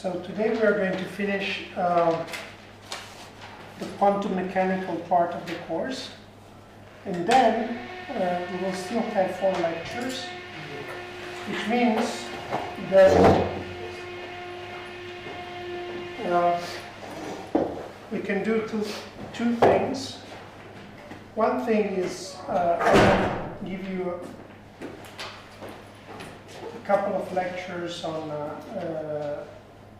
So today we are going to finish the quantum mechanical part of the course, and then we will still have 4 lectures, which means that we can do two things. One thing is I will give you a couple of lectures on,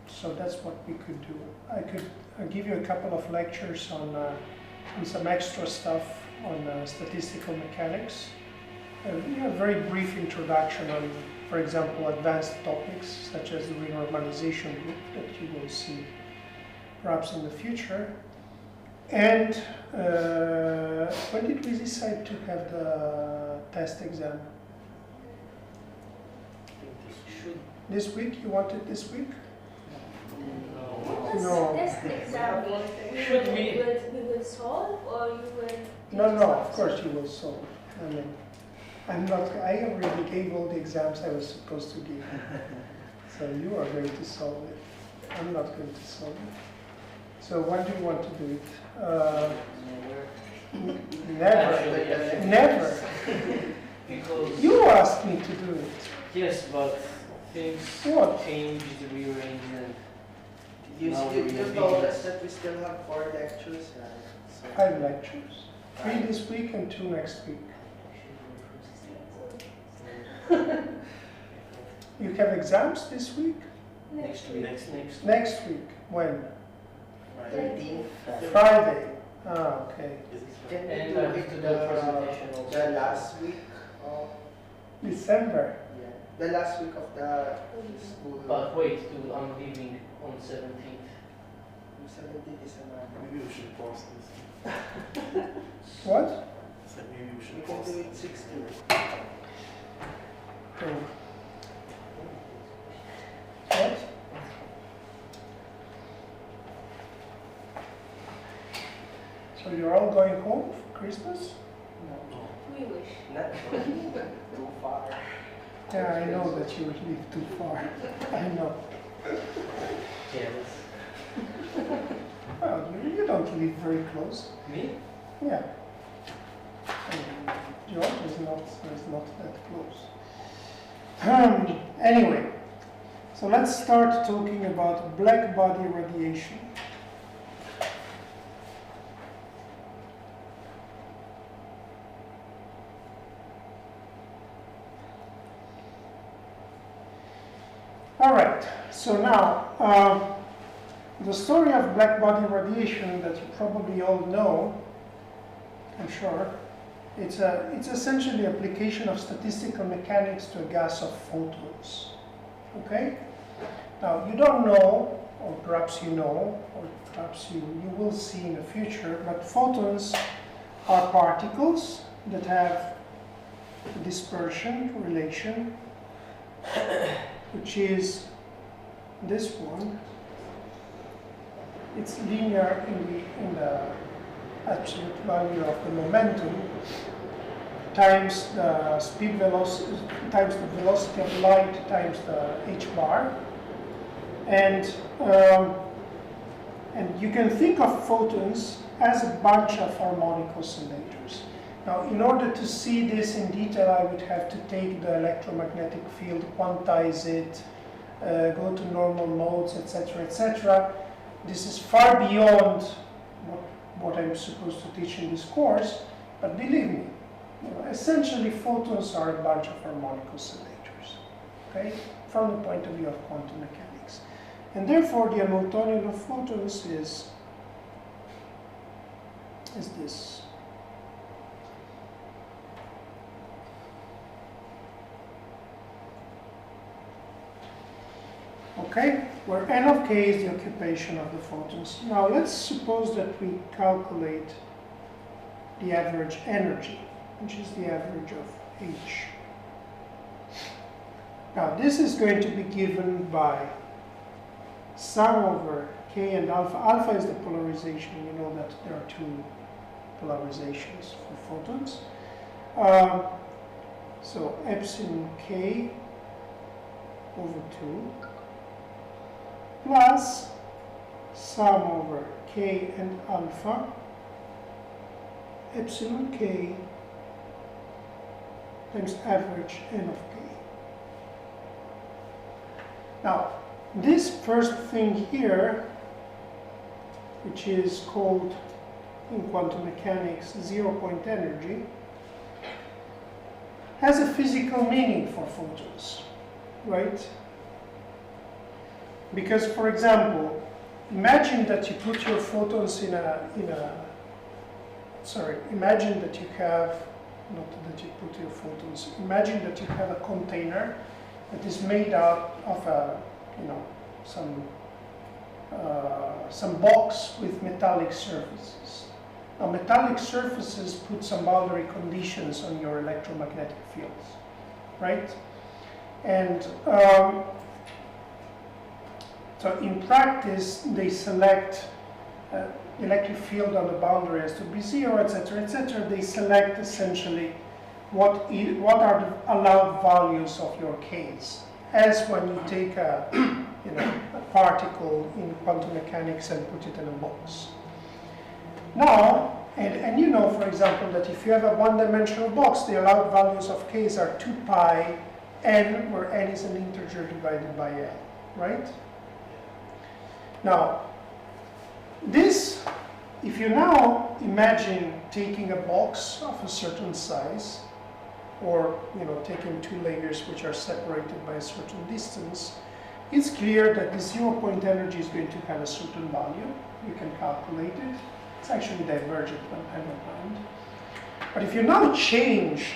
so that's what we could do. I could give you a couple of lectures on some extra stuff on statistical mechanics. A very brief introduction on, for example, advanced topics such as the renormalization group that you will see perhaps in the future. And when did we decide to have the test exam? This week? You want it this week? No. Test exam. We will solve, or you will? No, of course you will solve. I mean, I already gave all the exams I was supposed to give. So you are going to solve it. I'm not going to solve it. So when do you want to do it? Never. Never. Because You asked me to do it. yes, but things changed, rearranged, and You now told us that we still have 4 lectures, right? So 5 lectures. 3 this week and 2 next week. You have exams this week? next week. Next week. When? 13th. Friday. Ah, okay. Can we And do I have it to do a presentation the also. last week of December. the last week of the school? But wait, I'm leaving on 17th. 17th is a Monday. Maybe we should pause this. What? So maybe we We should can pause do this. it 16th. Oh. What? So you're all going home for Christmas? No, We wish. not too far. Yeah, I know that you live too far. I know. Jealous. Well, you don't live very close. Me? Yeah. George is not that close. Anyway, so let's start talking about blackbody radiation. All right, so now the story of blackbody radiation that you probably all know, I'm sure, it's essentially application of statistical mechanics to a gas of photons. Okay? Now you don't know, or perhaps you know, or perhaps you will see in the future, but photons are particles that have a dispersion relation, which is this one. It's linear in the absolute value of the momentum times the speed velocity times the velocity of light times the h bar, and you can think of photons as a bunch of harmonic oscillators. Now, in order to see this in detail, I would have to take the electromagnetic field, quantize it, go to normal modes, etc., etc. This is far beyond what I'm supposed to teach in this course, but believe me, essentially photons are a bunch of harmonic oscillators, okay, from the point of view of quantum mechanics. And therefore, the Hamiltonian of photons is this. Okay, where n of k is the occupation of the photons. Now let's suppose that we calculate the average energy, which is the average of H. Now this is going to be given by sum over k and alpha. Alpha is the polarization. You know that there are 2 polarizations for photons. So epsilon k over 2 plus sum over k and alpha epsilon k times average n of k. Now, this first thing here, which is called in quantum mechanics 0-point energy, has a physical meaning for photons, right? Because, for example, imagine that you put your photons imagine that you have, not that you put your photons, imagine that you have a container that is made out of a, some box with metallic surfaces. Now, metallic surfaces put some boundary conditions on your electromagnetic fields, right? And so in practice, they select the electric field on the boundary has to be 0, etc., etc. They select essentially what are the allowed values of your case. As when you take a particle in quantum mechanics and put it in a box. Now, and you know, for example, that if you have a one-dimensional box, the allowed values of k's are 2 pi n, where n is an integer divided by l, right? Now, this, if you now imagine taking a box of a certain size, or taking 2 layers which are separated by a certain distance, it's clear that the 0-point energy is going to have a certain value. You can calculate it. It's actually divergent, but never mind. But if you now change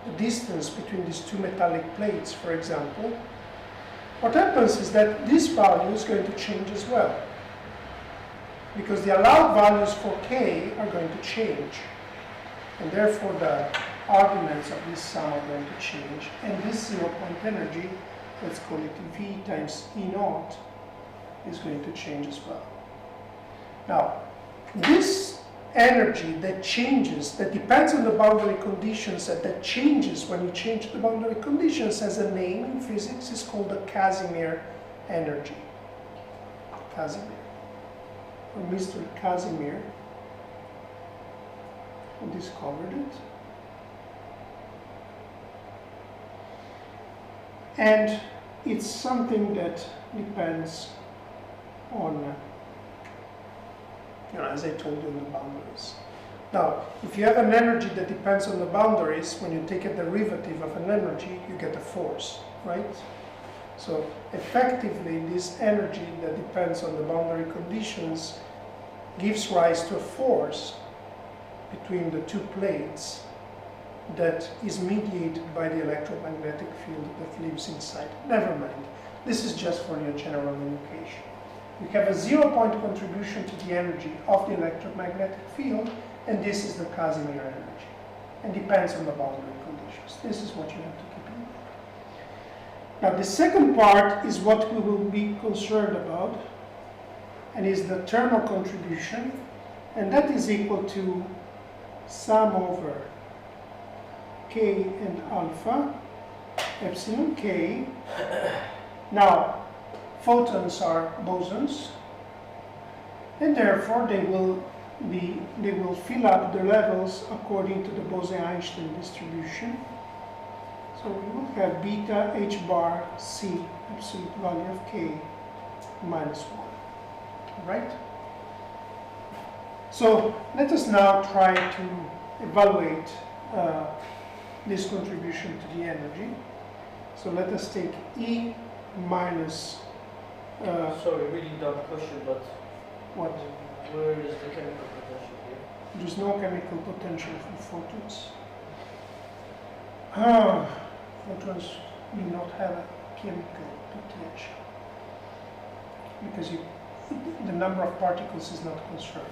the distance between these 2 metallic plates, for example, what happens is that this value is going to change as well. Because the allowed values for k are going to change. And therefore the arguments of this sum are going to change. And this 0-point energy, let's call it V times E naught, is going to change as well. Now, this energy that changes, that depends on the boundary conditions, that changes when you change the boundary conditions, has a name in physics, is called the Casimir energy. Casimir. Or Mr. Casimir, who discovered it. And it's something that depends on, as I told you, on the boundaries. Now, if you have an energy that depends on the boundaries, when you take a derivative of an energy, you get a force, right? So effectively, this energy that depends on the boundary conditions gives rise to a force between the 2 plates that is mediated by the electromagnetic field that lives inside. Never mind. This is just for your general indication. You have a 0-point contribution to the energy of the electromagnetic field, and this is the Casimir energy. And depends on the boundary conditions. This is what you have to keep in mind. Now, the second part is what we will be concerned about, and is the thermal contribution, and that is equal to sum over k and alpha, epsilon k. Now, photons are bosons, and therefore they will fill up the levels according to the Bose-Einstein distribution. So we will have beta h bar c, absolute value of k, minus 1. All right? So let us now try to evaluate this contribution to the energy. So let us take E minus... Sorry, really dumb question, but what? Where is the chemical potential here? There's no chemical potential for photons. Photons do not have a chemical potential because the number of particles is not conserved.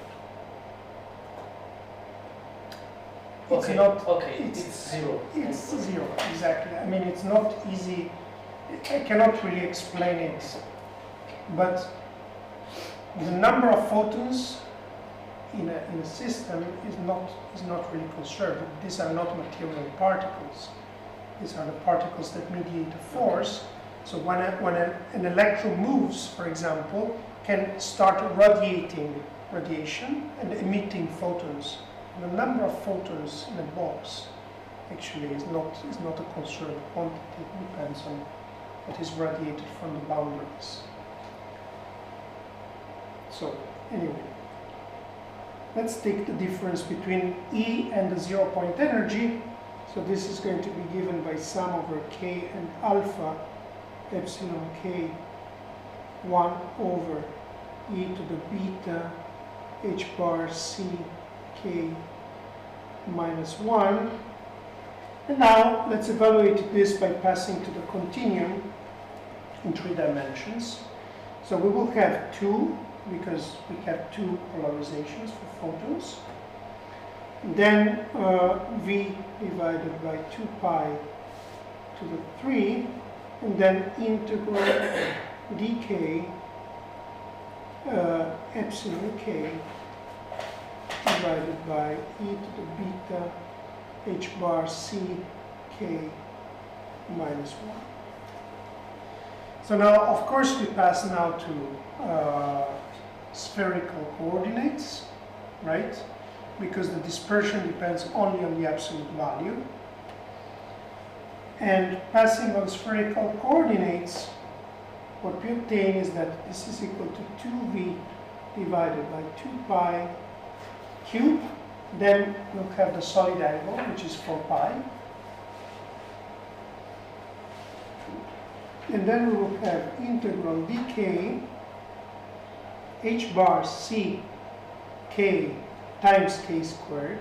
Okay, It's it's 0. It's 0, exactly. I mean, it's not easy. I cannot really explain it, but the number of photons in a system is not really conserved. These are not material particles. These are the particles that mediate a force. So when an electron moves, for example, can start radiating radiation and emitting photons. And the number of photons in a box actually is not a conserved quantity. It depends on what is radiated from the boundaries. So anyway, let's take the difference between E and the 0-point energy. So this is going to be given by sum over K and alpha epsilon K 1 over E to the beta H bar C K minus 1. And now let's evaluate this by passing to the continuum in 3 dimensions. So we will have 2, because we have 2 polarizations for photons. Then V divided by 2 pi to the 3, and then integral dk epsilon k divided by e to the beta h bar c k minus 1. So now, of course, we pass now to spherical coordinates, right? Because the dispersion depends only on the absolute value. And passing on spherical coordinates, what we obtain is that this is equal to 2v divided by 2 pi cube. Then we'll have the solid angle, which is 4 pi. And then we will have integral dk h bar c k times k squared.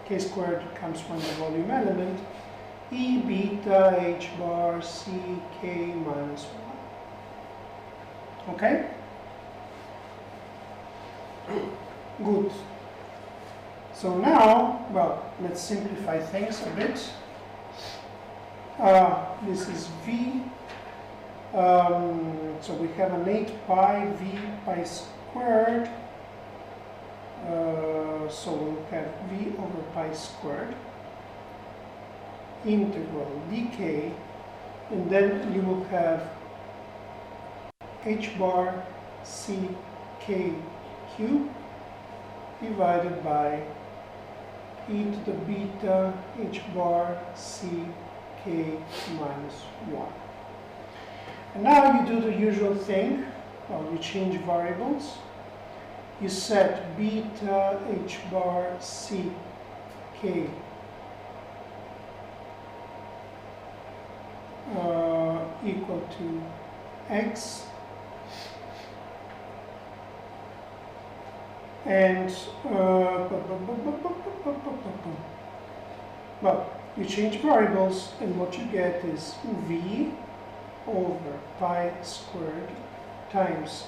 K squared comes from the volume element. E beta h bar c k minus 1. Okay? Good. So now, well, let's simplify things a bit. This is V. So we have an 8 pi V pi squared. So we'll have V over pi squared integral dk, and then you will have h bar c k cube divided by e to the beta h bar c k minus 1. And now you do the usual thing. Well, you change variables. You set beta h bar c k equal to x, and well, you change variables, and what you get is v over pi squared times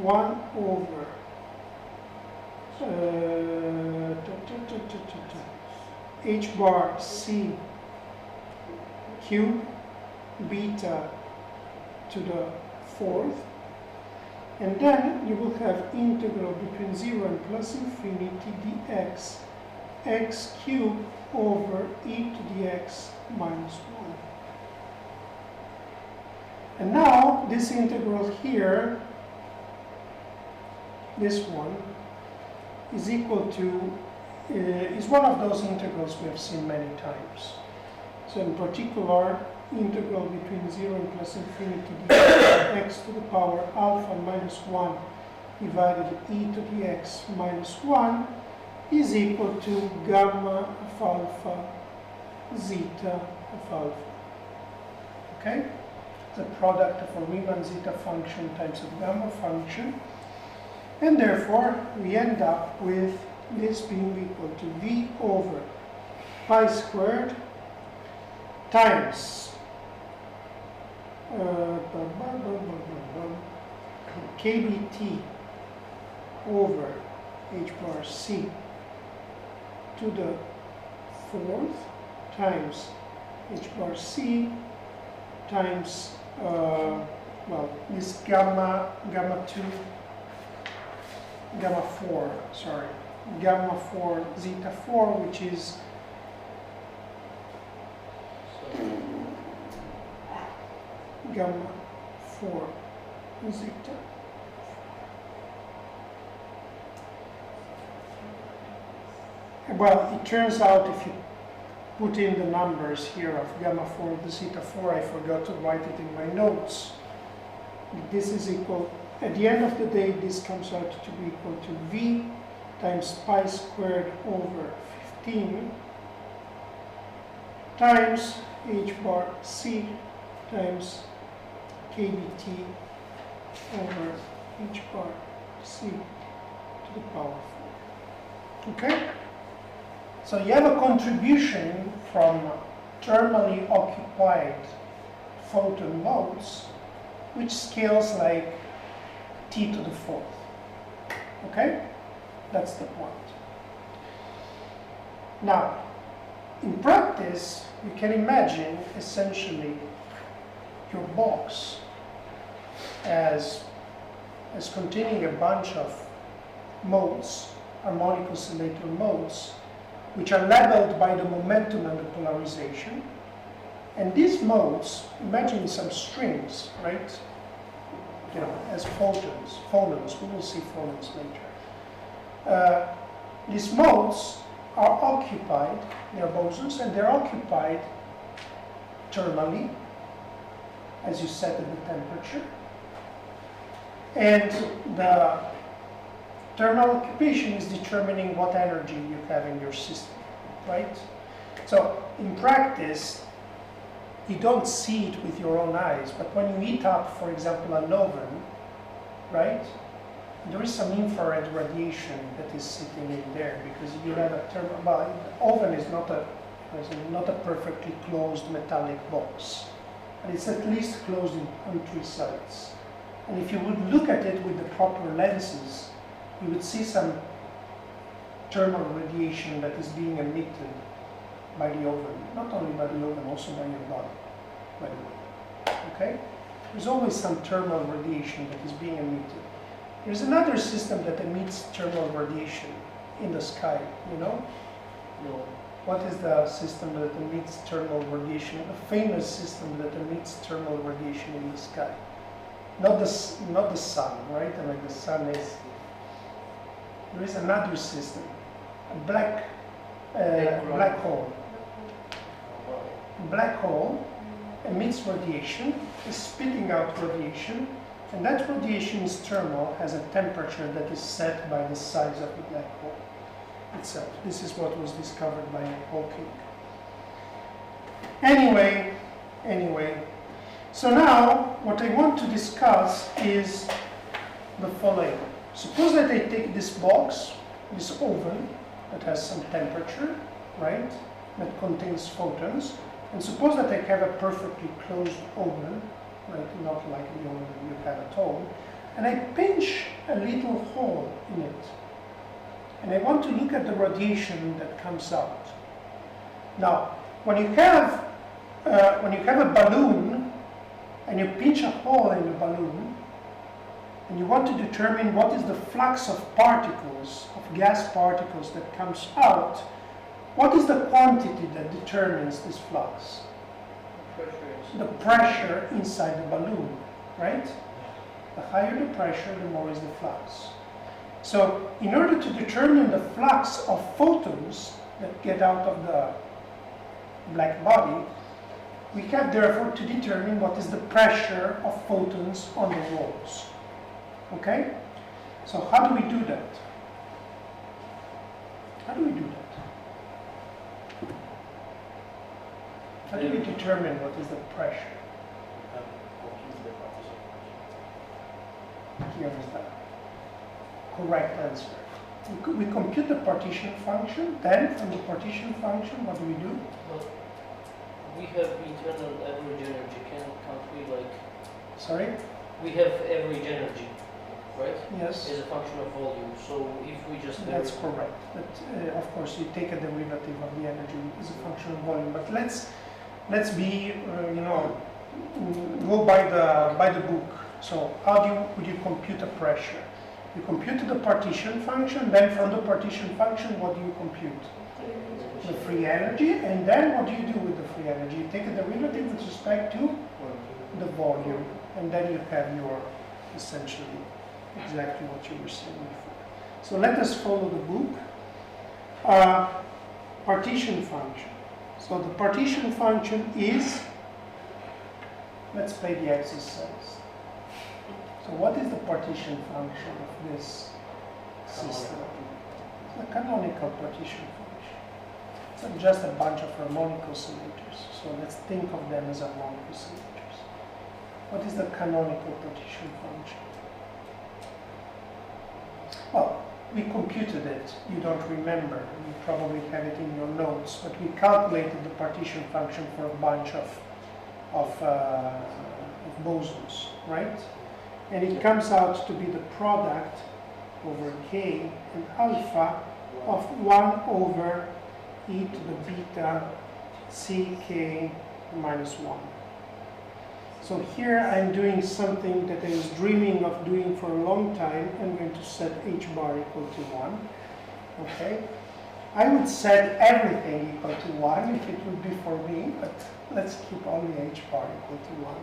1 over h bar c cube beta to the 4th, and then you will have integral between 0 and plus infinity dx x cubed over e to the x minus 1. And now this integral here, this one, is equal to, is one of those integrals we have seen many times. So in particular, integral between 0 and plus infinity dx x to the power alpha minus 1 divided e to the x minus 1 is equal to gamma of alpha zeta of alpha. Okay? The product of a Riemann zeta function times a gamma function. And therefore, we end up with this being equal to v over pi squared times kbt over h bar c to the 4th times h bar c times well, this gamma 4 zeta 4, which is gamma 4 zeta. Well, it turns out if you put in the numbers here of gamma 4 to zeta 4, I forgot to write it in my notes. This is equal, at the end of the day, this comes out to be equal to V times pi squared over 15 times h bar c times kBt over h bar c to the power 4. Okay? So you have a contribution from thermally occupied photon modes, which scales like t to the 4th. Okay? That's the point. Now, in practice, you can imagine essentially your box as containing a bunch of modes, harmonic oscillator modes, which are labeled by the momentum and the polarization. And these modes, imagine some strings, right? You know, as phonons, we will see phonons later. These modes are occupied, they're bosons, and they're occupied thermally, as you set at the temperature. And the thermal occupation is determining what energy you have in your system, right? So in practice, you don't see it with your own eyes, but when you heat up, for example, an oven, right? There is some infrared radiation that is sitting in there because you have a thermal. Well, the oven is not a perfectly closed metallic box, but it's at least closed on 3 sides. And if you would look at it with the proper lenses, you would see some thermal radiation that is being emitted by the oven. Not only by the oven, also by your body, by the way. Okay? There's always some thermal radiation that is being emitted. There's another system that emits thermal radiation in the sky, you know? No. What is the system that emits thermal radiation? A famous system that emits thermal radiation in the sky. Not the sun, right? I mean, the sun is. There is another system, a black hole. Black hole emits radiation, is spitting out radiation, and that radiation is thermal, has a temperature that is set by the size of the black hole itself. This is what was discovered by Hawking. Anyway, so now what I want to discuss is the following. Suppose that I take this box, this oven that has some temperature, right, that contains photons, and suppose that I have a perfectly closed oven, right, not like the oven you have at home, and I pinch a little hole in it, and I want to look at the radiation that comes out. Now, when you have a balloon and you pinch a hole in the balloon, and you want to determine what is the flux of particles, of gas particles that comes out, what is the quantity that determines this flux? The pressure inside the balloon, right? The higher the pressure, the more is the flux. So in order to determine the flux of photons that get out of the black body, we have therefore to determine what is the pressure of photons on the walls. Okay? So how do we do that? How do we do that? How do we determine what is the pressure? Here is the correct answer. We compute the partition function, then from the partition function, what do we do? Well, we have internal average energy, can't we like... Sorry? We have average energy, right? Yes. As a function of volume, so if we just... That's correct. But of course, you take a derivative of the energy as a function of volume. But let's be, go by the book. So how would you compute a pressure? You compute the partition function, then from the partition function, what do you compute? The free energy, and then what do you do with the free energy? You take a derivative with respect to the volume, and then you have your, essentially, exactly what you were saying before. So let us follow the book. Partition function. So the partition function is, let's play the exercise. So what is the partition function of this system? It's the canonical partition function. It's not just a bunch of harmonic oscillators. So let's think of them as harmonic oscillators. What is the canonical partition function? Well, we computed it. You don't remember. You probably have it in your notes. But we calculated the partition function for a bunch of bosons, right? And it comes out to be the product over k and alpha of 1 over e to the beta ck minus 1. So here I'm doing something that I was dreaming of doing for a long time. I'm going to set h bar equal to 1. Okay? I would set everything equal to 1 if it would be for me, but let's keep only h bar equal to 1.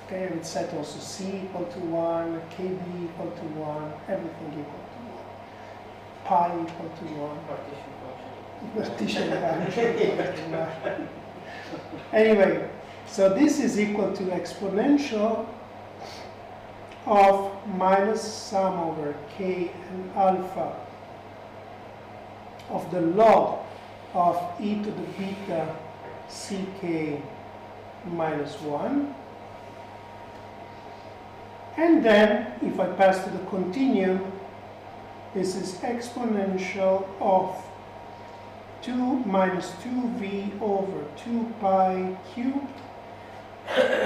Okay, I would set also c equal to 1, kb equal to 1, everything equal to 1. Pi equal to 1. Partition function equal to 1. Anyway, so this is equal to exponential of minus sum over k and alpha of the log of e to the beta ck minus 1. And then, if I pass to the continuum, this is exponential of 2 minus 2v over 2 pi cubed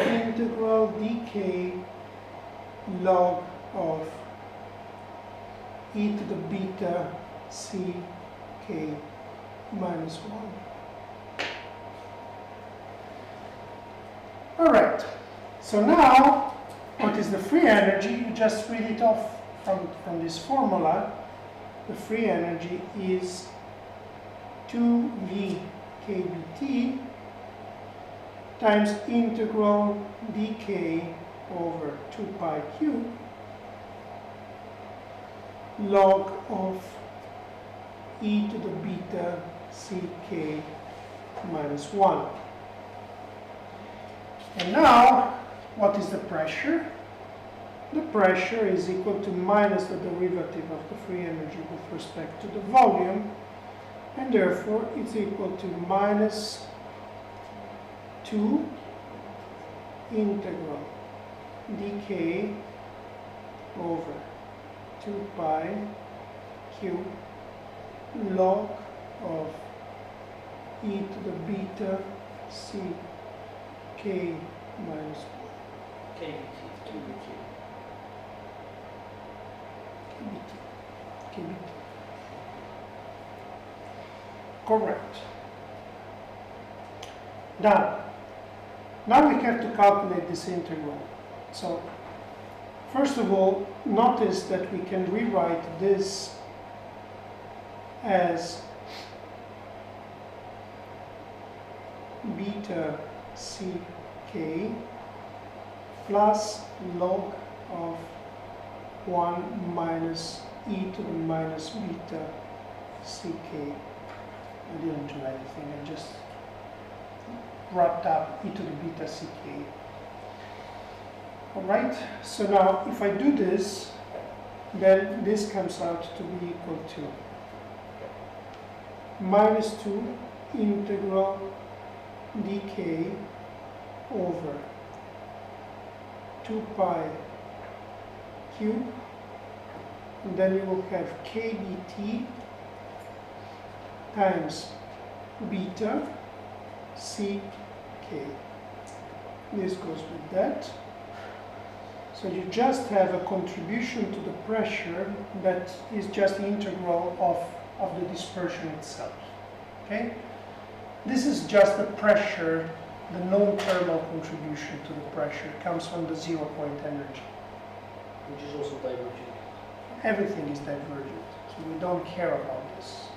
integral dk log of e to the beta ck minus 1. All right, so now what is the free energy? You just read it off from this formula. The free energy is 2v kBt times integral dk over 2 pi cubed log of e to the beta ck minus 1. And now, what is the pressure? The pressure is equal to minus the derivative of the free energy with respect to the volume, and therefore it's equal to minus 2 integral dk over 2 pi cubed log of e to the beta ck minus 1. kBt. Correct. Now we have to calculate this integral. So, first of all, notice that we can rewrite this as beta ck plus log of 1 minus e to the minus beta ck. I didn't do anything, I just wrapped up e to the beta ck. Alright, so now if I do this, then this comes out to be equal to minus 2 integral dk over 2 pi cube, and then you will have kBt times beta ck. This goes with that. So you just have a contribution to the pressure that is just the integral of the dispersion itself. Okay? This is just the pressure, the non-thermal contribution to the pressure comes from the 0-point energy. Which is also divergent. Everything is divergent, so we don't care about this.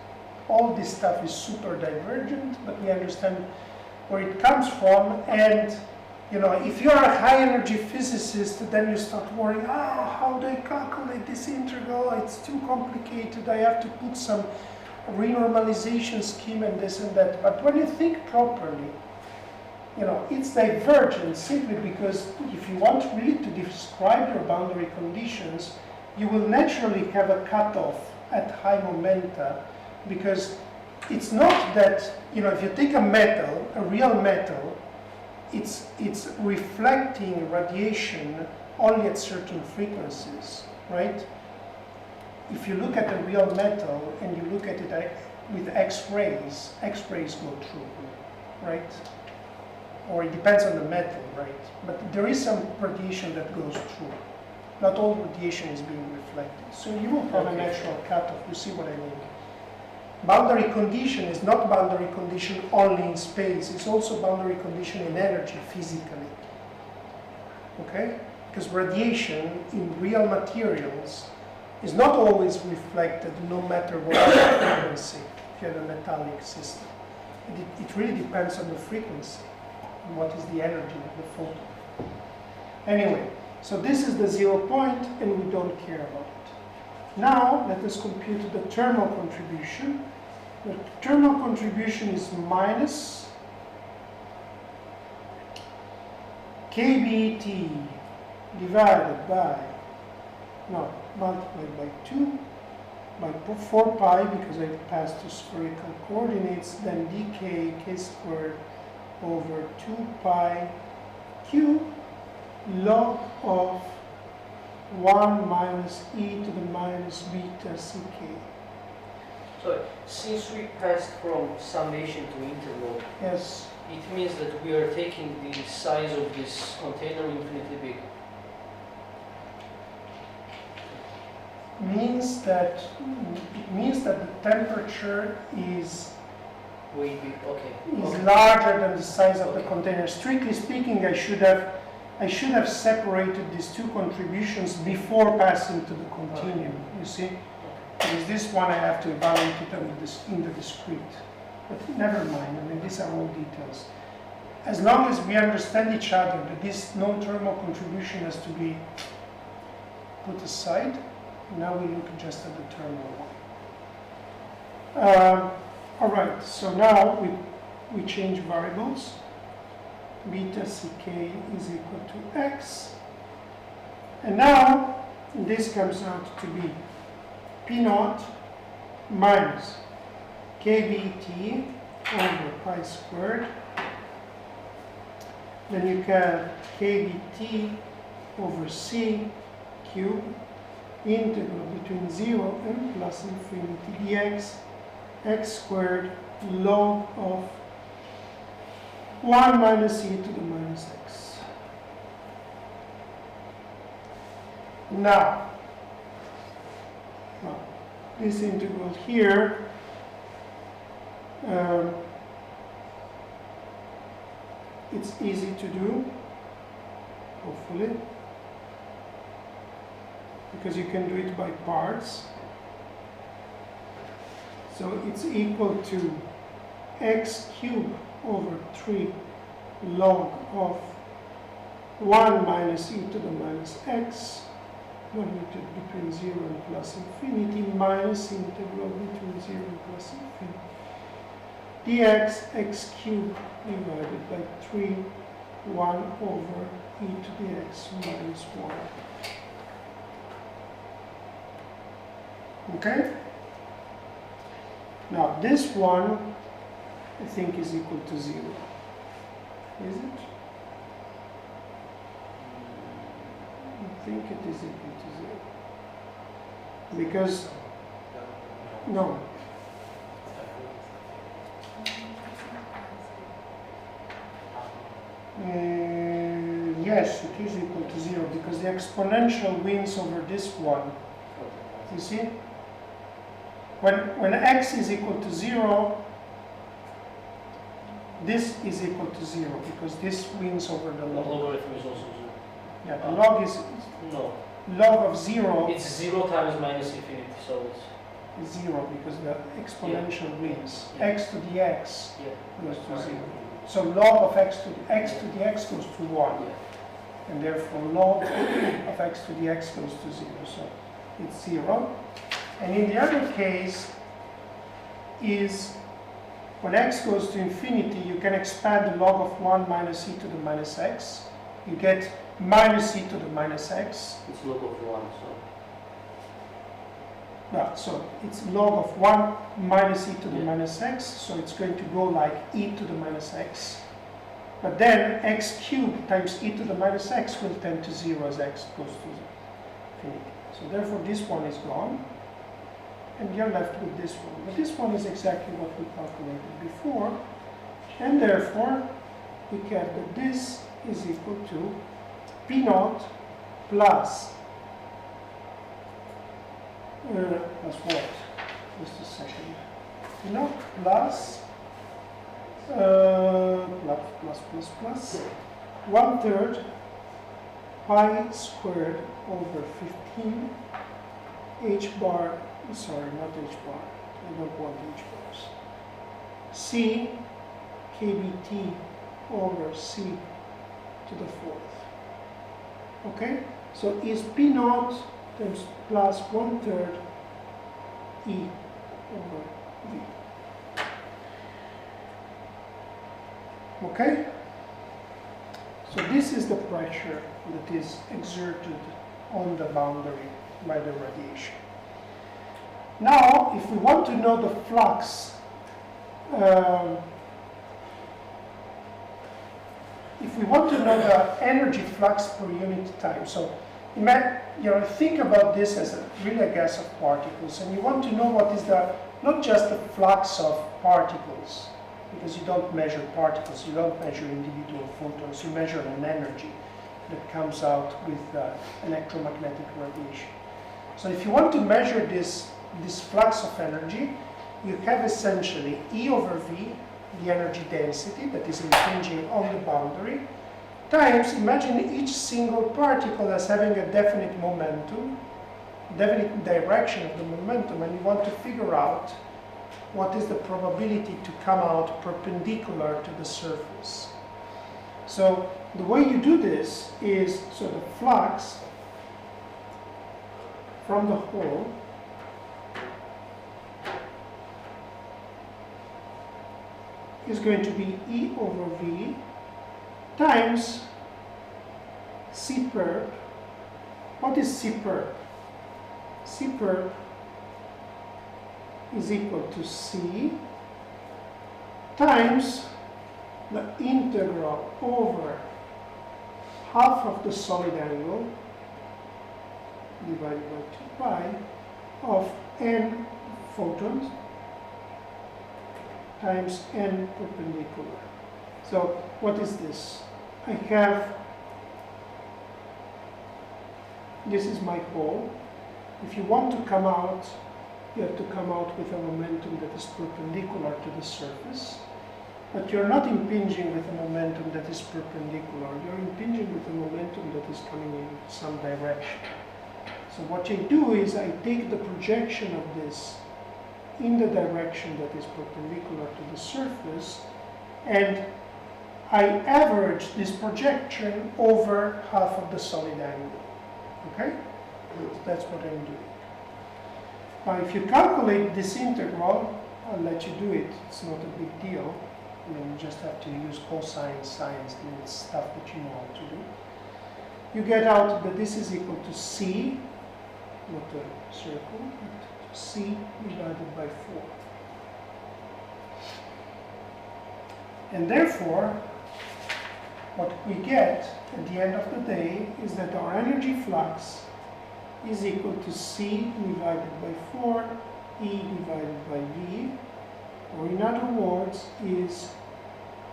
all this stuff is super divergent, but we understand where it comes from. And you know, if you're a high energy physicist, then you start worrying, how do I calculate this integral? It's too complicated. I have to put some renormalization scheme and this and that. But when you think properly, you know, it's divergent simply because if you want really to describe your boundary conditions, you will naturally have a cutoff at high momenta, because it's not that, you know, if you take a metal, a real metal, it's reflecting radiation only at certain frequencies, right? If you look at a real metal and you look at it with X-rays, X-rays go through, right? Or it depends on the metal, right? But there is some radiation that goes through. Not all radiation is being reflected. So you will have a natural cutoff. You see what I mean? Boundary condition is not boundary condition only in space. It's also boundary condition in energy physically. Okay? Because radiation in real materials is not always reflected no matter what the frequency if you have a metallic system. It really depends on the frequency. What is the energy of the photon? Anyway, so this is the 0 point, and we don't care about it. Now, let us compute the thermal contribution. The thermal contribution is minus kBT divided by, no, multiplied by 2, by 4 pi, because I passed to spherical coordinates, then dk k squared over 2 pi q log of 1 minus e to the minus beta ck. So, since we passed from summation to integral, Yes, it means that we are taking the size of this container infinitely big. it means that the temperature is Way big, okay. is larger than the size of the container. Strictly speaking, I should have separated these two contributions before passing to the continuum, you see? Because this one I have to evaluate it in the discrete. But never mind, I mean, these are all details. As long as we understand each other, that this non-thermal contribution has to be put aside, now we look just at the thermal one. All right, so now we change variables. Beta ck is equal to x. And now this comes out to be P naught minus kBT over pi squared. Then you have kBT over c cubed, integral between 0 and plus infinity dx x squared log of 1 minus e to the minus x. Now, this integral here it's easy to do, hopefully, because you can do it by parts. So it's equal to x cubed over 3 log of 1 minus e to the minus x, magnitude between 0 and plus infinity, minus integral between 0 and plus infinity, dx x cubed divided by 3, 1 over e to the x minus 1. Okay? Now this one, I think, is equal to 0. Is it? I think it is equal to 0. Because, no. Yes, it is equal to 0 because the exponential wins over this one. You see? When x is equal to 0, this is equal to 0 because this wins over the The log. logarithm is also 0. Yeah, the log is No, log of 0. it's 0 times minus infinity, so it's is 0 because the exponential wins. Yeah. X to the x Yeah. goes to 0. So log of x to the x goes to 1. Yeah. And therefore log of x to the x goes to 0. So it's 0. And in the other case is when x goes to infinity, you can expand the log of 1 minus e to the minus x. You get minus e to the minus x. It's log of 1, so. No, so it's log of 1 minus e to the Yeah. minus x. So it's going to go like e to the minus x. But then x cubed times e to the minus x will tend to 0 as x goes to infinity. So therefore this one is gone. And you're left with this one. But this one is exactly what we calculated before. And therefore, we get that this is equal to P naught plus, plus what? Just a second. P naught plus, plus 1/3 pi squared over 15 h bar. Sorry, not h bar. I don't want h bars. C kBt over c to the 4th. Okay? So is P naught times plus 1/3 E over V. Okay? So this is the pressure that is exerted on the boundary by the radiation. Now, if we want to know the flux, if we want to know the energy flux per unit time, so think about this as really a gas of particles, and you want to know what is not just the flux of particles, because you don't measure particles, you don't measure individual photons, you measure an energy that comes out with electromagnetic radiation. So if you want to measure this flux of energy, you have essentially E over V, the energy density that is impinging on the boundary, times, imagine each single particle as having a definite momentum, definite direction of the momentum, and you want to figure out what is the probability to come out perpendicular to the surface. So the way you do this is, so the flux from the hole is going to be E over V times C perp. What is C perp? C perp is equal to C times the integral over half of the solid angle divided by 2 pi of n photons times n perpendicular. So what is this? I have, this is my hole. If you want to come out, you have to come out with a momentum that is perpendicular to the surface. But you're not impinging with a momentum that is perpendicular. You're impinging with a momentum that is coming in some direction. So what I do is I take the projection of this in the direction that is perpendicular to the surface, and I average this projection over half of the solid angle. Okay? So that's what I'm doing. Now, if you calculate this integral, I'll let you do it. It's not a big deal. I mean, you just have to use cosine, sines, it's stuff that you know how to do. You get out that this is equal to C, not a circle, but C divided by 4. And therefore, what we get at the end of the day is that our energy flux is equal to C divided by 4, E divided by V, or in other words, is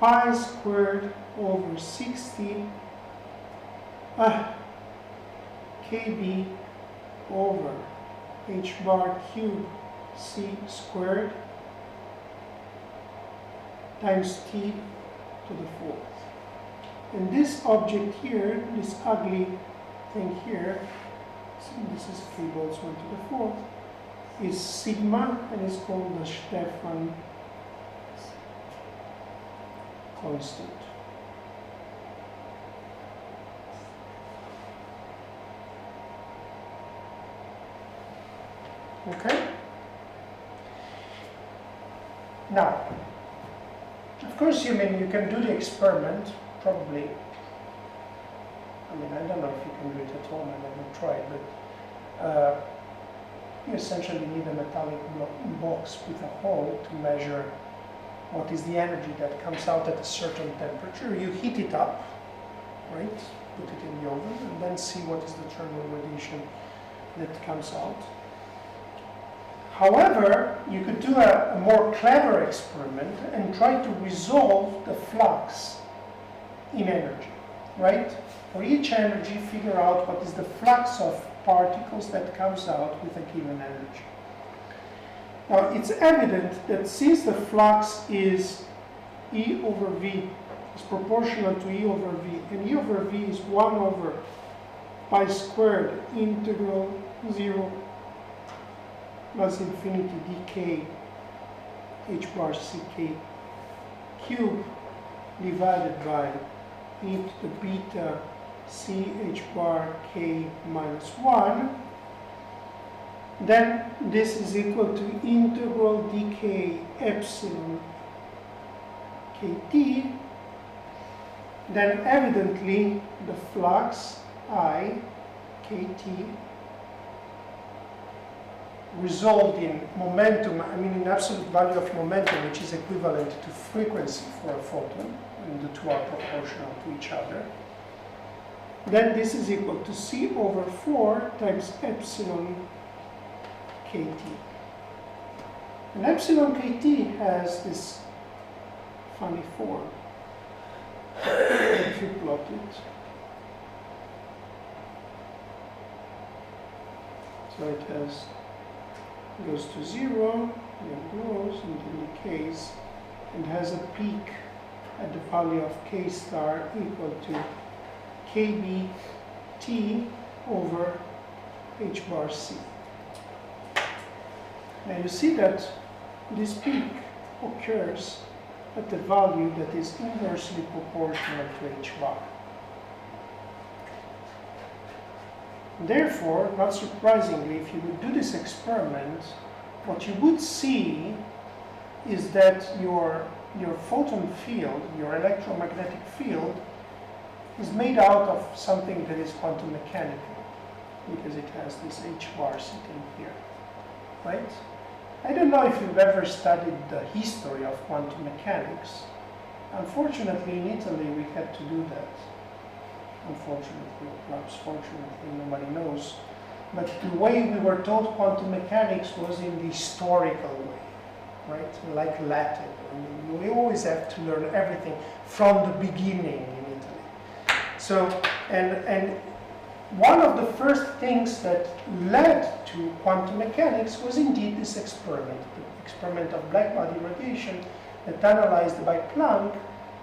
pi squared over 60 kb over h bar cube c squared times t to the 4th. And this object here, this ugly thing here, so this is 3 volts 1 to the 4th, is sigma and is called the Stefan constant. Okay? Now, of course, you can do the experiment, probably. I mean, I don't know if you can do it at home, I never tried, but you essentially need a metallic box with a hole to measure what is the energy that comes out at a certain temperature. You heat it up, right? Put it in the oven, and then see what is the thermal radiation that comes out. However, you could do a more clever experiment and try to resolve the flux in energy, right? For each energy, figure out what is the flux of particles that comes out with a given energy. Now, it's evident that since the flux is E over V, is proportional to E over V, and E over V is 1 over pi squared integral 0 plus infinity dk h bar ck cube divided by e to the beta c h bar k minus 1, then this is equal to integral dk epsilon kt. Then evidently the flux I kt resolved in momentum, I mean in absolute value of momentum, which is equivalent to frequency for a photon, and the two are proportional to each other. Then this is equal to C over 4 times epsilon kt. And epsilon kt has this funny form. If you plot it. So it goes to 0, then grows and then decays, and has a peak at the value of k star equal to kBt over h bar c. Now you see that this peak occurs at the value that is inversely proportional to h bar. Therefore, not surprisingly, if you would do this experiment, what you would see is that your photon field, your electromagnetic field, is made out of something that is quantum mechanical, because it has this h bar sitting here, right? I don't know if you've ever studied the history of quantum mechanics. Unfortunately, in Italy, we had to do that. Unfortunately, perhaps fortunately, nobody knows. But the way we were taught quantum mechanics was in the historical way, right? Like Latin. I mean, we always have to learn everything from the beginning in Italy. So, and one of the first things that led to quantum mechanics was indeed this experiment, the experiment of blackbody radiation that analyzed by Planck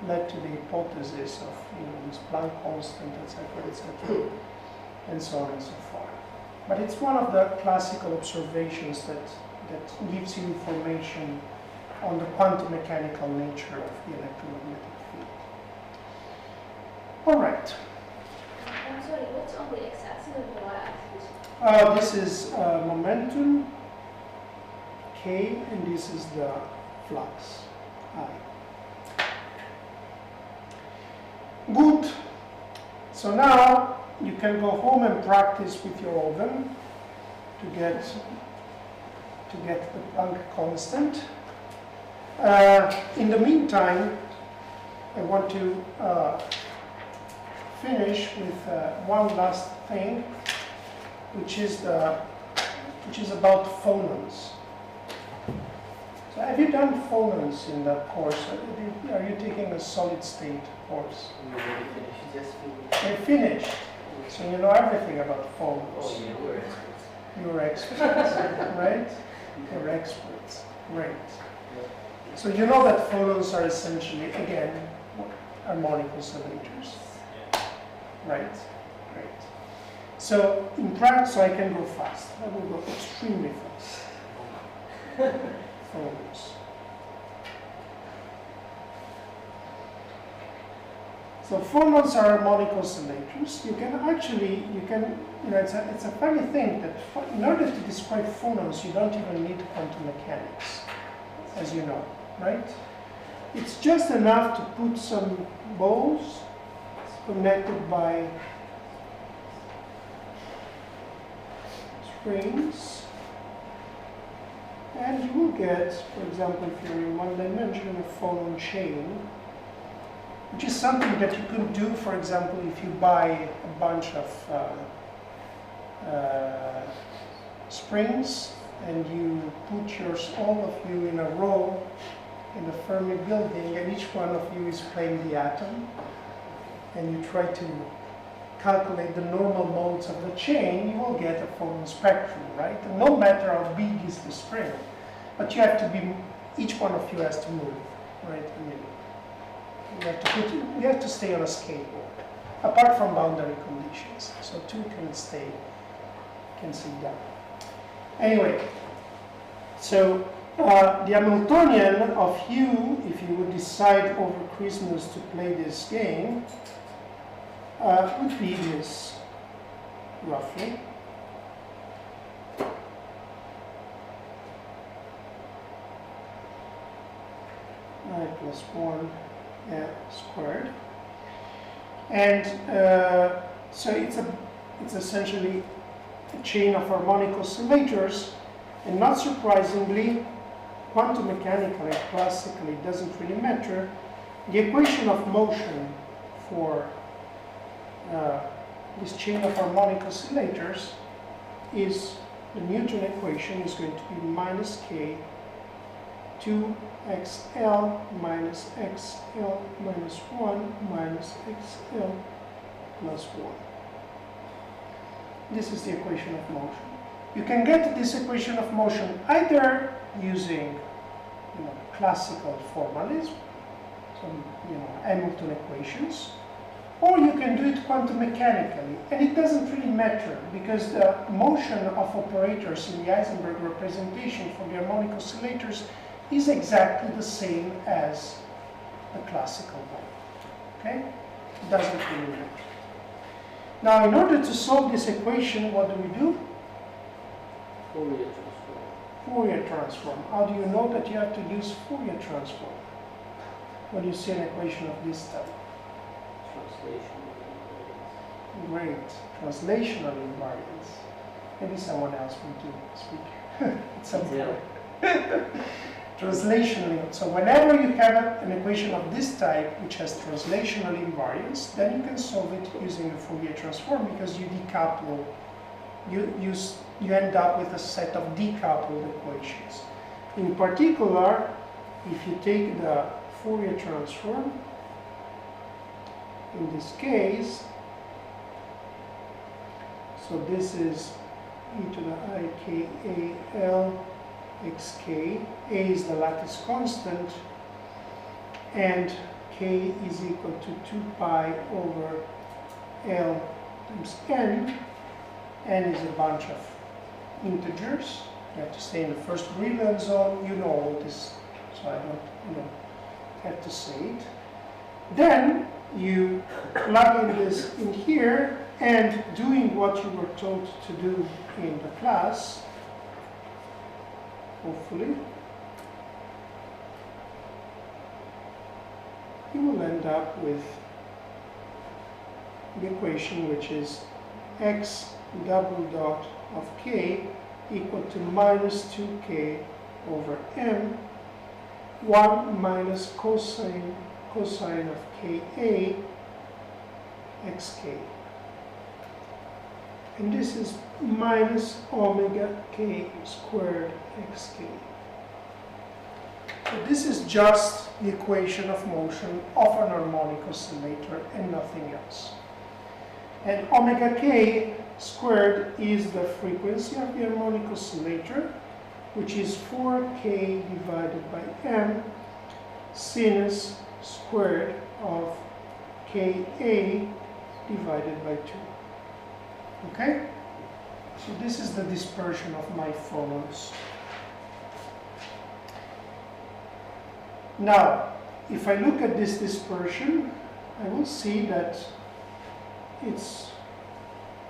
led to the hypothesis of this Planck constant, etc., and so on and so forth. But it's one of the classical observations that gives you information on the quantum mechanical nature of the electromagnetic field. All right. I'm sorry, what's on the x-axis and the y-axis? This is momentum, K, and this is the flux, I. Good. So now you can go home and practice with your oven to get the Planck constant. In the meantime, I want to finish with one last thing, which is about phonons. So have you done phonons in that course? Are you taking a solid state course? We already finished. Just finished. You finished, so you know everything about phonons. Oh yeah, we're experts. You're experts, right? You're experts. Great. So you know that phonons are essentially, again, harmonic oscillators. Right? Great. So in practice, so I can go fast. I will go extremely fast. phonons. So phonons are harmonic oscillators. You can actually, it's a funny thing that in order to describe phonons, you don't even need quantum mechanics, as you know, right? It's just enough to put some balls connected by springs, and you will get, for example, if you're in one dimension, a phonon chain, which is something that you could do, for example, if you buy a bunch of springs and you put all of you in a row in the Fermi building, and each one of you is playing the atom, and you try to calculate the normal modes of the chain, you will get a phonon spectrum, right? And no matter how big is the spring, but you have to be, each one of you has to move, right? I mean, you have to stay on a skateboard, apart from boundary conditions. So two can stay down. Anyway, so the Hamiltonian of U, if you would decide over Christmas to play this game, would be this, roughly. I plus 1 squared. And so it's essentially a chain of harmonic oscillators, and not surprisingly, quantum mechanically, classically, it doesn't really matter. The equation of motion for this chain of harmonic oscillators is, the Newton equation is going to be minus k 2xl minus xl minus 1 minus xl plus 1. This is the equation of motion. You can get this equation of motion either using classical formalism, some Hamilton equations, or you can do it quantum mechanically. And it doesn't really matter, because the motion of operators in the Heisenberg representation for the harmonic oscillators is exactly the same as the classical one. Okay? It doesn't really matter. Now, in order to solve this equation, what do? Fourier transform. Fourier transform. How do you know that you have to use Fourier transform when you see an equation of this type? Translation. Great. Translational invariance. Maybe someone else will do speak at some point. Translational. So whenever you have an equation of this type which has translational invariance, then you can solve it using the Fourier transform, because you decouple. You end up with a set of decoupled equations. In particular, if you take the Fourier transform, in this case, so this is e to the I k a l xk. A is the lattice constant, and k is equal to 2 pi over L times n. N is a bunch of integers. You have to stay in the first Brillouin zone. You know all this, so I don't have to say it. Then you plug in this in here, and doing what you were told to do in the class, hopefully, you will end up with the equation, which is x double dot of k equal to minus 2k over m, 1 minus cosine of ka xk. And this is minus omega k squared xk. So this is just the equation of motion of an harmonic oscillator and nothing else. And omega k squared is the frequency of the harmonic oscillator, which is 4k divided by m sinus squared of ka divided by 2. Okay? So this is the dispersion of my phonons. Now, if I look at this dispersion, I will see that it's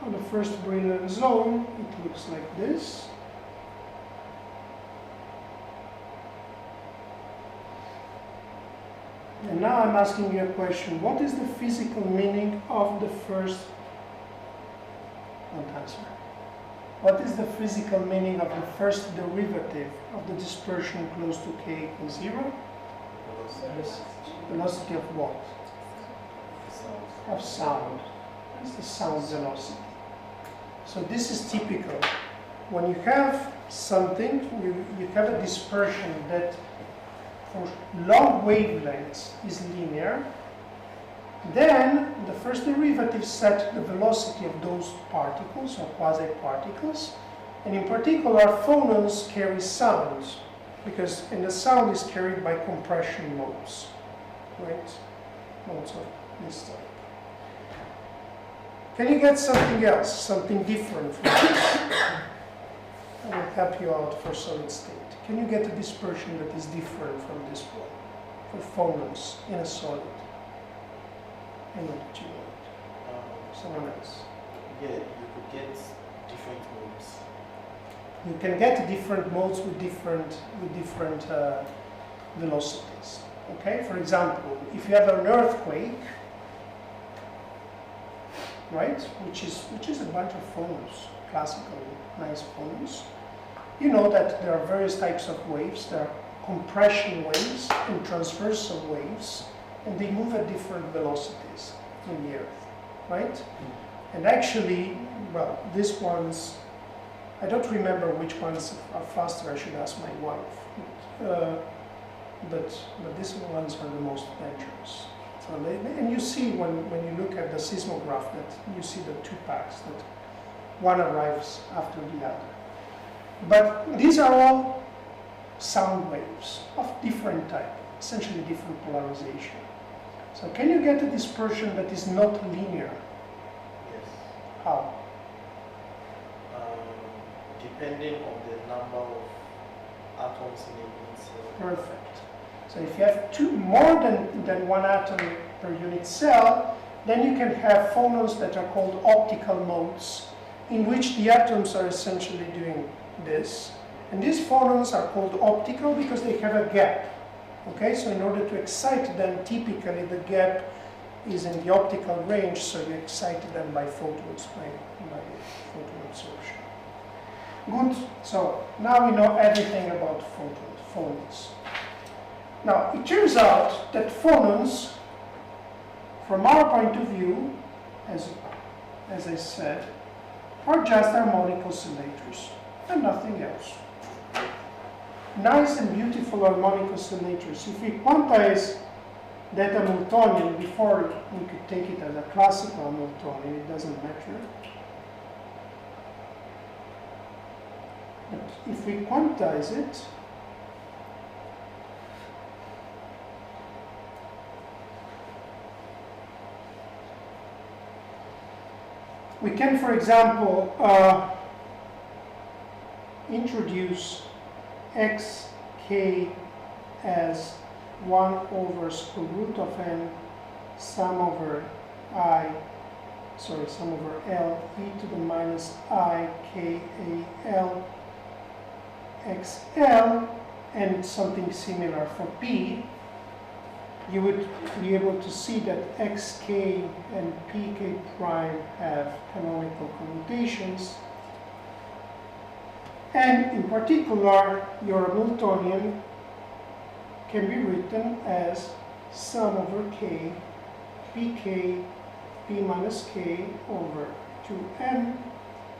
on the first Brillouin zone, it looks like this. And now I'm asking you a question. What is the physical meaning of the first, don't answer. What is the physical meaning of the first derivative of the dispersion close to k equals 0? Velocity of what? Of sound. It's the sound velocity. So this is typical. When you have something, you have a dispersion that for long wavelengths is linear, then the first derivative set the velocity of those particles or quasi-particles, and in particular phonons carry sound, because and the sound is carried by compression modes, right? Modes of this type. Can you get something else, something different from this? I will help you out for solid state. Can you get a dispersion that is different from this one for phonons in a solid? I know that you want. Someone else. Yeah, you could get different modes. You can get different modes with different velocities. Okay. For example, if you have an earthquake, right, which is a bunch of phonons, classical nice phonons, you know that there are various types of waves. There are compression waves and transversal waves, and they move at different velocities in the Earth, right? And actually, well, these ones, I don't remember which ones are faster. I should ask my wife. But these ones are the most dangerous. So and you see when you look at the seismograph that you see the two packs, that one arrives after the other. But these are all sound waves of different type, essentially different polarization. So can you get a dispersion that is not linear? Yes. How? Depending on the number of atoms in a unit cell. Perfect. So if you have more than one atom per unit cell, then you can have phonons that are called optical modes, in which the atoms are essentially doing this. And these phonons are called optical because they have a gap. Okay, so in order to excite them, typically the gap is in the optical range, so you excite them by photons, by photon absorption. Good, so now we know everything about phonons. Now, it turns out that phonons, from our point of view, as I said, are just harmonic oscillators and nothing else. Nice and beautiful harmonic oscillators. If we quantize that Hamiltonian, before we could take it as a classical Hamiltonian, it doesn't matter. But if we quantize it, we can, for example, introduce xk as 1 over square root of n sum over L e to the minus I k a L xl, and something similar for p. You would be able to see that xk and pk prime have canonical commutations. And in particular, your Hamiltonian can be written as sum over k, pk, p minus k over 2m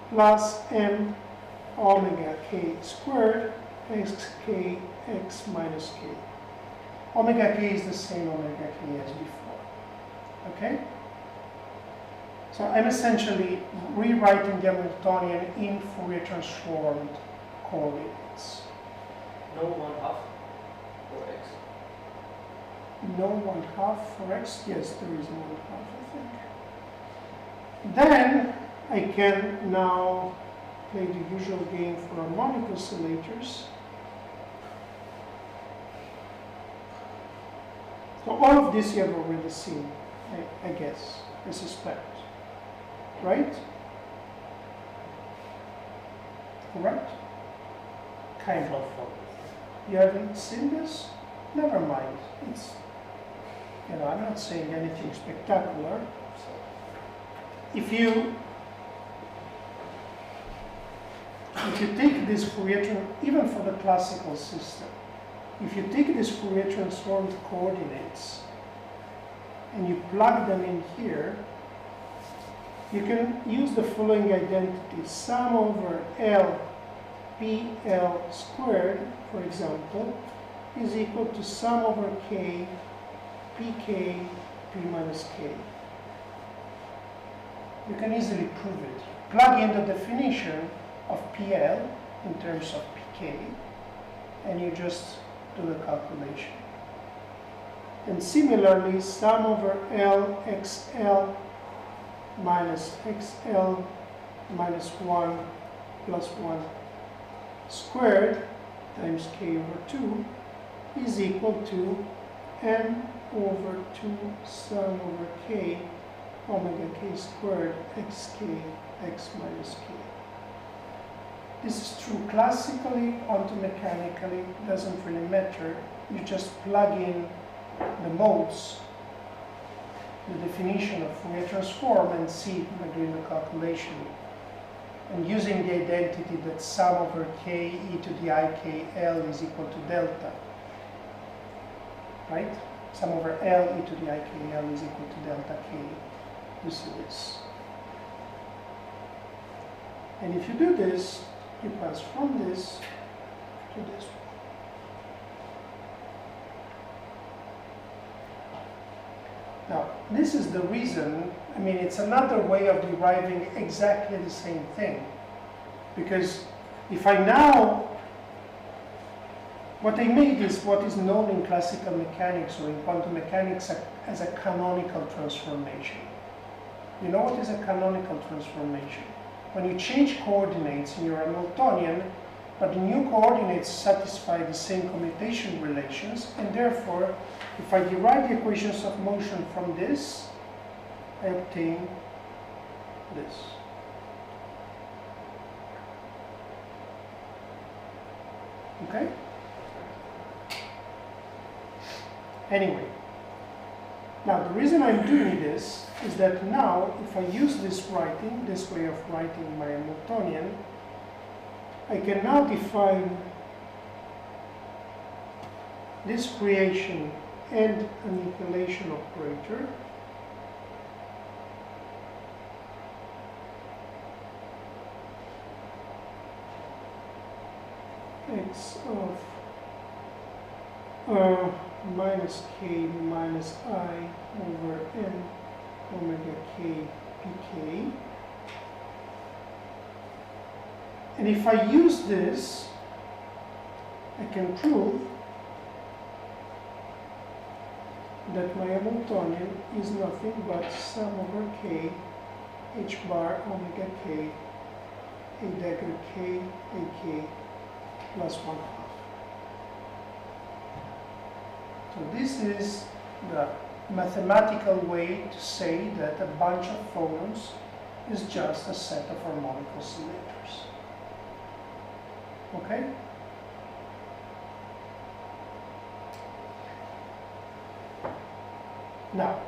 plus m omega k squared xk x minus k. Omega k is the same omega k as before. Okay? So I'm essentially rewriting the Hamiltonian in Fourier transformed coordinates. No 1/2 for x. No 1/2 for x? Yes, there is a 1/2, I think. Then I can now play the usual game for harmonic oscillators. So all of this you have already seen, I guess, I suspect. Right? Correct? Kind of. You haven't seen this? Never mind. It's, you know, I'm not saying anything spectacular. If you take this Fourier, even for the classical system, if you take these Fourier transformed coordinates and you plug them in here, you can use the following identity: sum over L PL squared, for example, is equal to sum over K PK P minus K. You can easily prove it. Plug in the definition of PL in terms of PK, and you just do the calculation. And similarly, sum over L XL minus XL minus 1 plus 1 squared times K over 2 is equal to N over 2 sum over K omega K squared XK X minus K. This is true classically, quantum mechanically, doesn't really matter. You just plug in the modes, the definition of Fourier transform, and see by doing the calculation. And using the identity that sum over K e to the I K L is equal to delta. Right? Sum over L e to the I K L is equal to delta K. You see this. And if you do this, you pass from this to this one. Now, this is the reason, I mean, it's another way of deriving exactly the same thing. Because if I now, what I made is what is known in classical mechanics or in quantum mechanics as a canonical transformation. You know what is a canonical transformation? When you change coordinates in your Hamiltonian, but the new coordinates satisfy the same commutation relations, and therefore, if I derive the equations of motion from this, I obtain this. Okay? Anyway, now the reason I'm doing this is that now, if I use this writing, this way of writing my Hamiltonian, I can now define this creation and annihilation operator x of minus k minus I over n omega k pk. And if I use this, I can prove that my Hamiltonian is nothing but sum over k h bar omega k a dagger k ak plus 1/2. So this is the mathematical way to say that a bunch of phonons is just a set of harmonic oscillators. Okay? Now,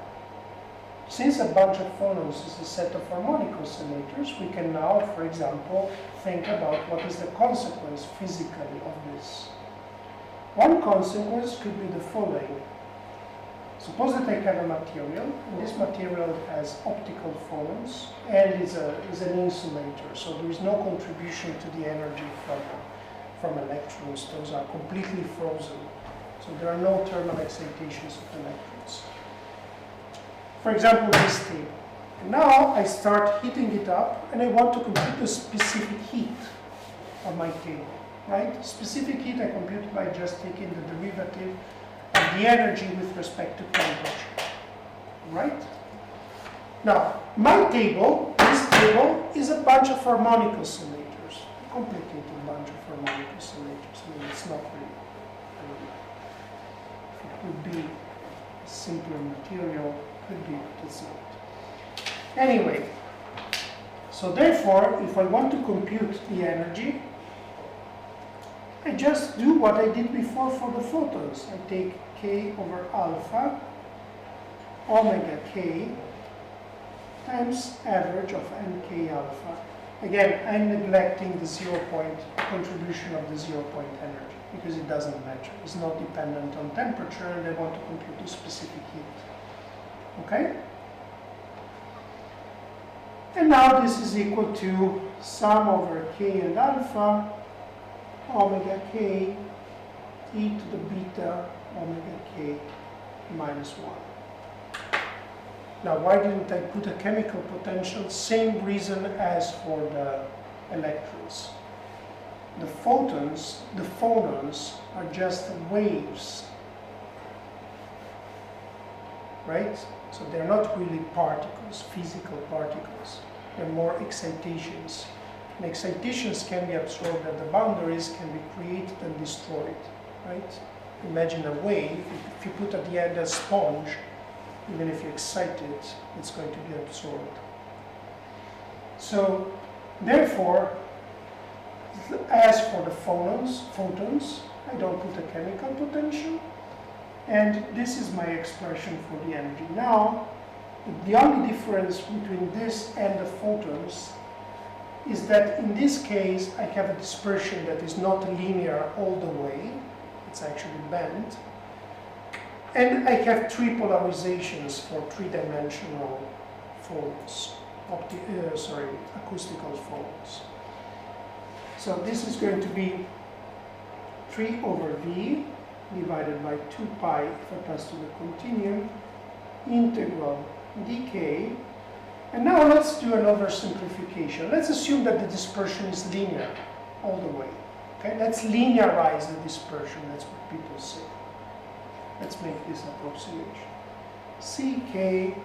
since a bunch of phonons is a set of harmonic oscillators, we can now, for example, think about what is the consequence physically of this. One consequence could be the following. Suppose that I have a material, and this material has optical phonons and is an insulator, so there is no contribution to the energy from electrons. Those are completely frozen, so there are no thermal excitations of electrons. For example, this table. Now I start heating it up, and I want to compute the specific heat of my table. Right? Specific heat I compute by just taking the derivative of the energy with respect to temperature. Right? Now, my table, this table, is a bunch of harmonic oscillators. A complicated bunch of harmonic oscillators. I mean, it's not really. It would be simpler material could be, but it's not. Anyway, so therefore, if I want to compute the energy, I just do what I did before for the photons. I take k over alpha, omega k, times average of nk alpha. Again, I'm neglecting the 0 point contribution of the 0 point energy because it doesn't matter. It's not dependent on temperature and I want to compute the specific heat. Okay? And now this is equal to sum over k and alpha, omega k, e to the beta, omega k minus 1. Now, why didn't I put a chemical potential? Same reason as for the electrons. The photons are just waves, right? So they're not really particles, physical particles. They're more excitations. And excitations can be absorbed at the boundaries, can be created and destroyed, right? Imagine a wave, if you put at the end a sponge, even if you excite it, it's going to be absorbed. So, therefore, as for the photons, I don't put a chemical potential, and this is my expression for the energy. Now, the only difference between this and the photons is that in this case, I have a dispersion that is not linear all the way, it's actually bent. And I have three polarizations for three-dimensional photons, acoustical photons. So this is going to be 3 over v divided by 2 pi if I pass to the continuum, integral dk. And now let's do an oversimplification. Let's assume that the dispersion is linear all the way. Okay, let's linearize the dispersion, that's what people say. Let's make this approximation. Ck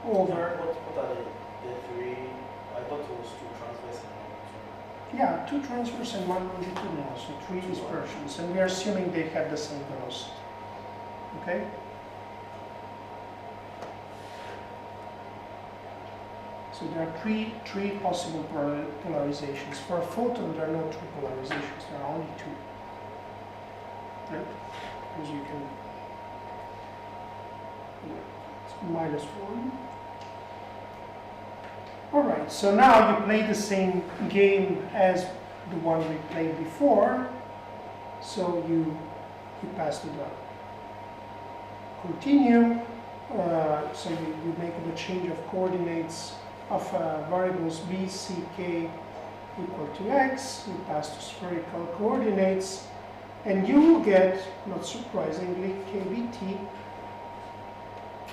over... What are the three? I thought it was 2 transverse and 1 Yeah, 2 transverse and 1 longitudinal, so 3 dispersions. And we are assuming they have the same velocity. Okay? So there are three possible polarizations. For a photon, there are no 2 polarizations, there are only 2. Right? As you can, it's minus 1. Alright, so now you play the same game as the one we played before. So you pass to the continuum. So you make the change of coordinates of variables b, c, k equal to x. You pass to spherical coordinates. And you will get, not surprisingly, kBt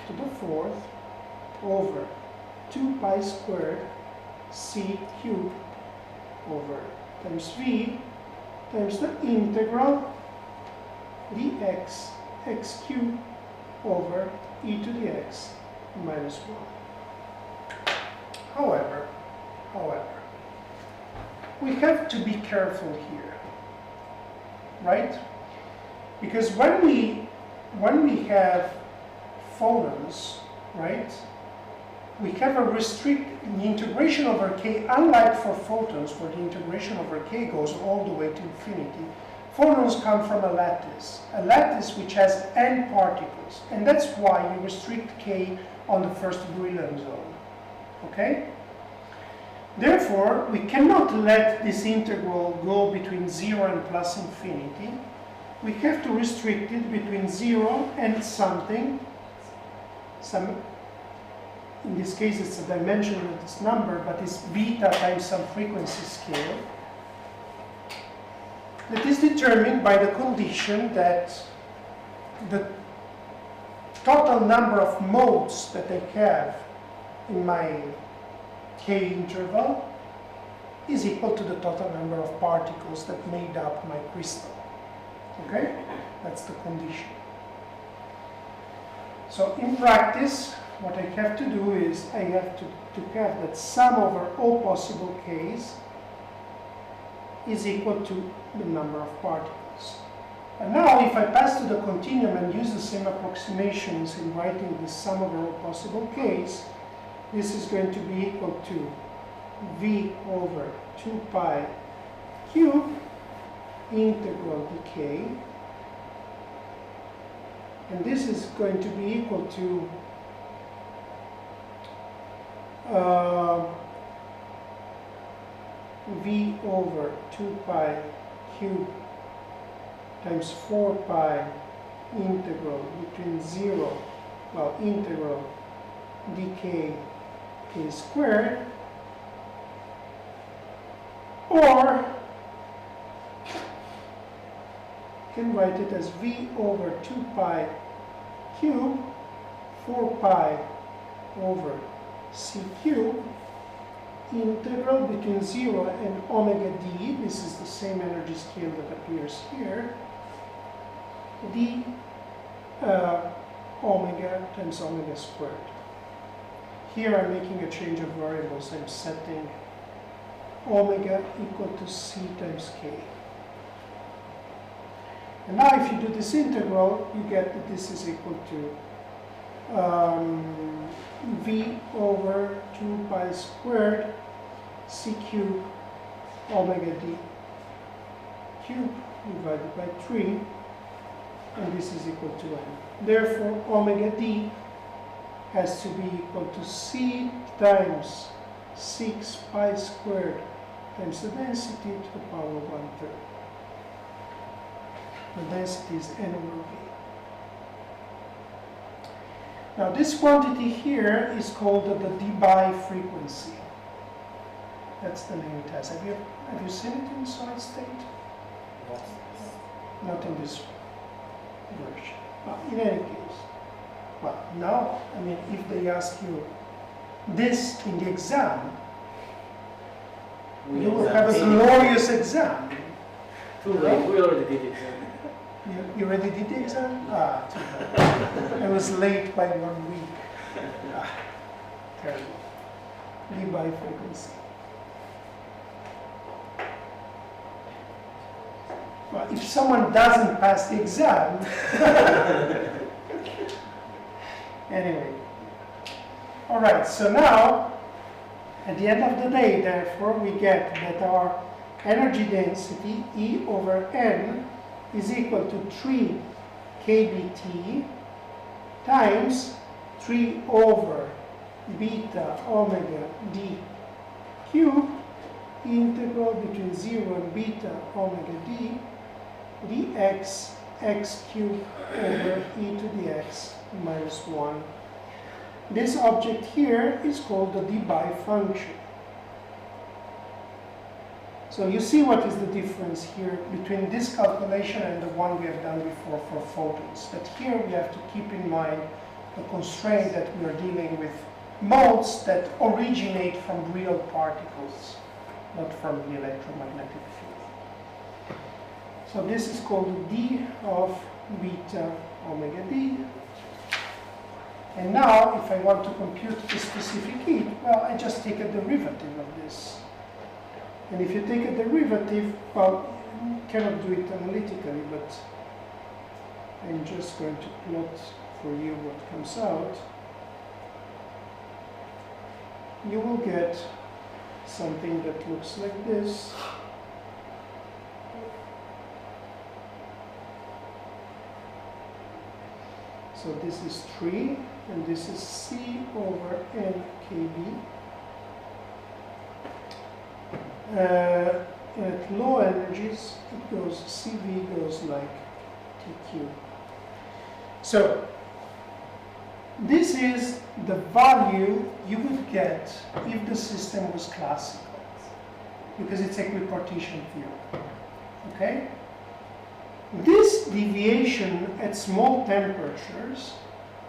to the 4th over 2 pi squared c cubed over times v times the integral dx x cubed over e to the x minus 1. However, we have to be careful here. Right? Because when we have photons, right, we have a the integration over k, unlike for photons, where the integration over k goes all the way to infinity, photons come from a lattice which has n particles, and that's why you restrict k on the first Brillouin zone. Okay? Therefore, we cannot let this integral go between 0 and plus infinity. We have to restrict it between 0 and something. In this case, it's a dimension of this number, but it's beta times some frequency scale. That is determined by the condition that the total number of modes that I have in my k interval is equal to the total number of particles that made up my crystal. Okay? That's the condition. So in practice, what I have to do is I have to have that sum over all possible k's is equal to the number of particles. And now if I pass to the continuum and use the same approximations in writing the sum over all possible k's, this is going to be equal to v over 2 pi cube integral dk, and this is going to be equal to v over 2 pi cube times 4 pi integral between 0, well, integral dk k squared, or you can write it as v over 2 pi cube 4 pi over c cube integral between 0 and omega d, this is the same energy scale that appears here, d omega times omega squared. Here I'm making a change of variables. I'm setting omega equal to c times k. And now if you do this integral, you get that this is equal to v over 2 pi squared c cube omega d cube divided by 3, and this is equal to n. Therefore, omega d has to be equal to c times 6 pi squared times the density to the power of 1/3. The density is n over v. Now this quantity here is called the Debye frequency. That's the name it has. Have you seen it in solid state? Not in this version. But in any case, well, now, I mean, if they ask you this in the exam, you will have a glorious exam. Too late, we already did it. You already did the exam? Ah, too bad. I was late by 1 week. Ah, terrible. Debye frequency. Well, if someone doesn't pass the exam, anyway. All right, so now, at the end of the day, therefore, we get that our energy density, E over N, is equal to 3 kBT times 3 over beta omega d cube integral between 0 and beta omega d dx x cubed over e to the x minus 1. This object here is called the Debye function. So you see what is the difference here between this calculation and the one we have done before for photons. That here we have to keep in mind the constraint that we are dealing with modes that originate from real particles, not from the electromagnetic field. So this is called the d of beta omega d. And now, if I want to compute the specific heat, well, I just take a derivative of this. And if you take a derivative, well, you cannot do it analytically, but I'm just going to plot for you what comes out. You will get something that looks like this. So this is 3, and this is C over N kb. At low energies, it goes, CV goes like TQ. So this is the value you would get if the system was classical, because it's equipartition theory. Okay? This deviation at small temperatures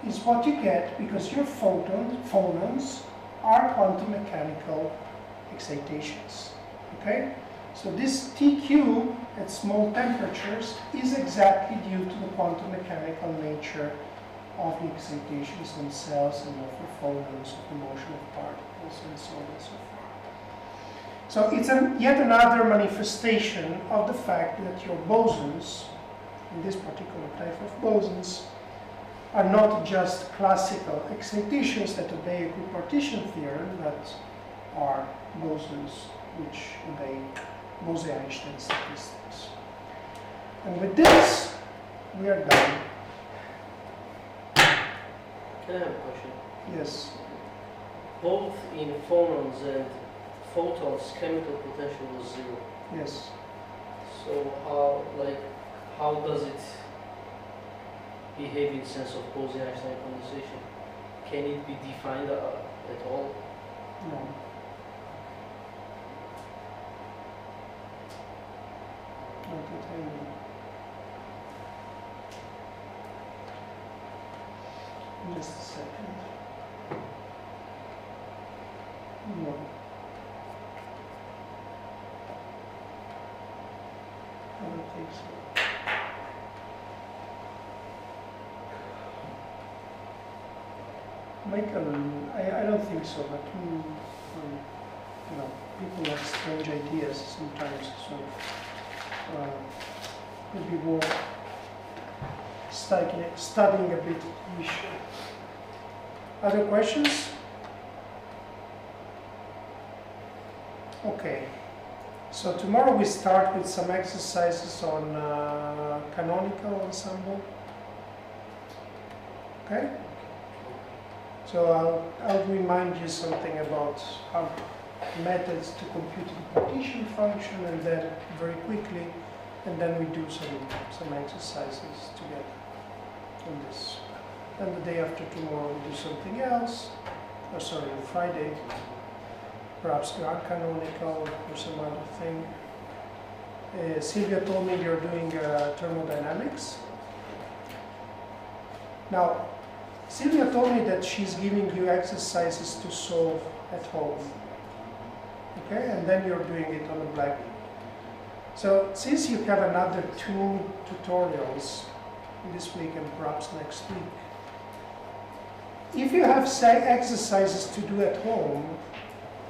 is what you get because your phonons are quantum mechanical excitations. Okay? So this TQ at small temperatures is exactly due to the quantum mechanical nature of the excitations themselves and of the phonons, of the motion of particles, and so on and so forth. So it's yet another manifestation of the fact that your bosons, in this particular type of bosons are not just classical excitations that obey equipartition theorem, but are bosons which obey Bose-Einstein statistics. And with this, we are done. Can I have a question? Yes. Both in phonons and photons, chemical potential was 0. Yes. So how does it behave in sense of Bose-Einstein condensation? Can it be defined at all? No. Not at all. Just a second. No. I don't think so. Michael, I don't think so, but you know, people have strange ideas sometimes, so it'd be worth studying a bit the issue. Other questions? Okay. So tomorrow we start with some exercises on canonical ensemble. Okay? So I'll remind you something about how methods to compute the partition function, and then very quickly, and then we do some exercises together on this. And the day after tomorrow we do something else. Oh, sorry, on Friday. Perhaps canonical or some other thing. Silvia told me you're doing thermodynamics. Now, Silvia told me that she's giving you exercises to solve at home. Okay, and then you're doing it on a Blackboard. So, since you have another 2 tutorials this week and perhaps next week, if you have exercises to do at home,